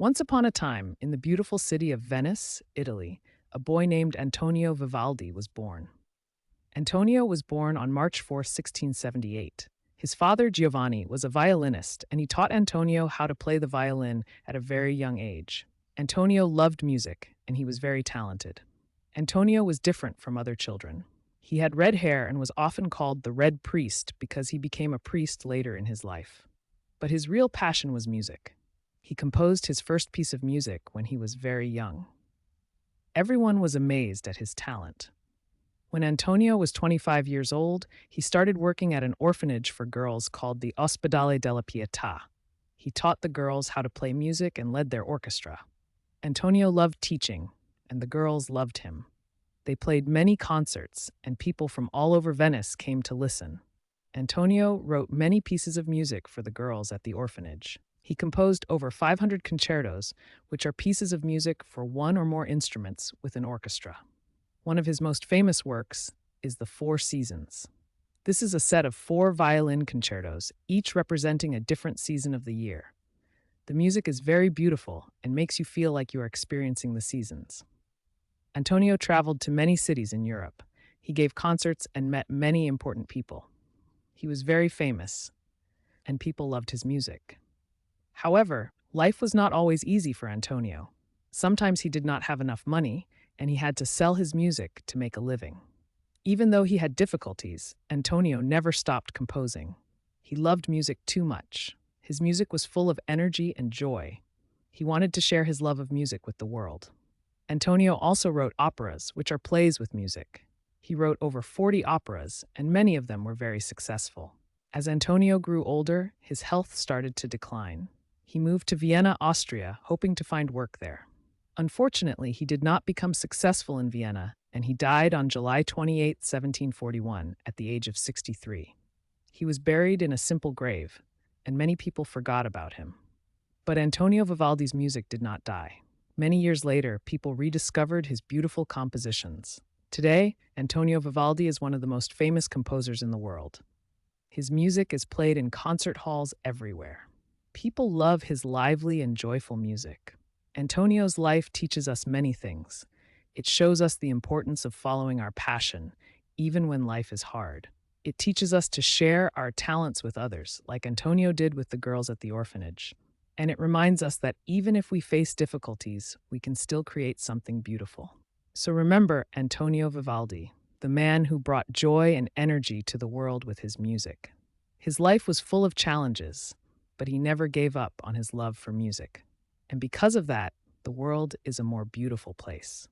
Once upon a time, in the beautiful city of Venice, Italy, a boy named Antonio Vivaldi was born. Antonio was born on March 4th, 1678. His father, Giovanni, was a violinist, and he taught Antonio how to play the violin at a very young age. Antonio loved music, and he was very talented. Antonio was different from other children. He had red hair and was often called the Red Priest because he became a priest later in his life. But his real passion was music. He composed his first piece of music when he was very young. Everyone was amazed at his talent. When Antonio was 25 years old, he started working at an orphanage for girls called the Ospedale della Pietà. He taught the girls how to play music and led their orchestra. Antonio loved teaching, and the girls loved him. They played many concerts, and people from all over Venice came to listen. Antonio wrote many pieces of music for the girls at the orphanage. He composed over 500 concertos, which are pieces of music for one or more instruments with an orchestra. One of his most famous works is the Four Seasons. This is a set of 4 violin concertos, each representing a different season of the year. The music is very beautiful and makes you feel like you are experiencing the seasons. Antonio traveled to many cities in Europe. He gave concerts and met many important people. He was very famous, and people loved his music. However, life was not always easy for Antonio. Sometimes he did not have enough money, and he had to sell his music to make a living. Even though he had difficulties, Antonio never stopped composing. He loved music too much. His music was full of energy and joy. He wanted to share his love of music with the world. Antonio also wrote operas, which are plays with music. He wrote over 40 operas, and many of them were very successful. As Antonio grew older, his health started to decline. He moved to Vienna, Austria, hoping to find work there. Unfortunately, he did not become successful in Vienna, and he died on July 28, 1741, at the age of 63. He was buried in a simple grave, and many people forgot about him. But Antonio Vivaldi's music did not die. Many years later, people rediscovered his beautiful compositions. Today, Antonio Vivaldi is one of the most famous composers in the world. His music is played in concert halls everywhere. People love his lively and joyful music. Antonio's life teaches us many things. It shows us the importance of following our passion, even when life is hard. It teaches us to share our talents with others, like Antonio did with the girls at the orphanage. And it reminds us that even if we face difficulties, we can still create something beautiful. So remember Antonio Vivaldi, the man who brought joy and energy to the world with his music. His life was full of challenges, but he never gave up on his love for music. And because of that, the world is a more beautiful place.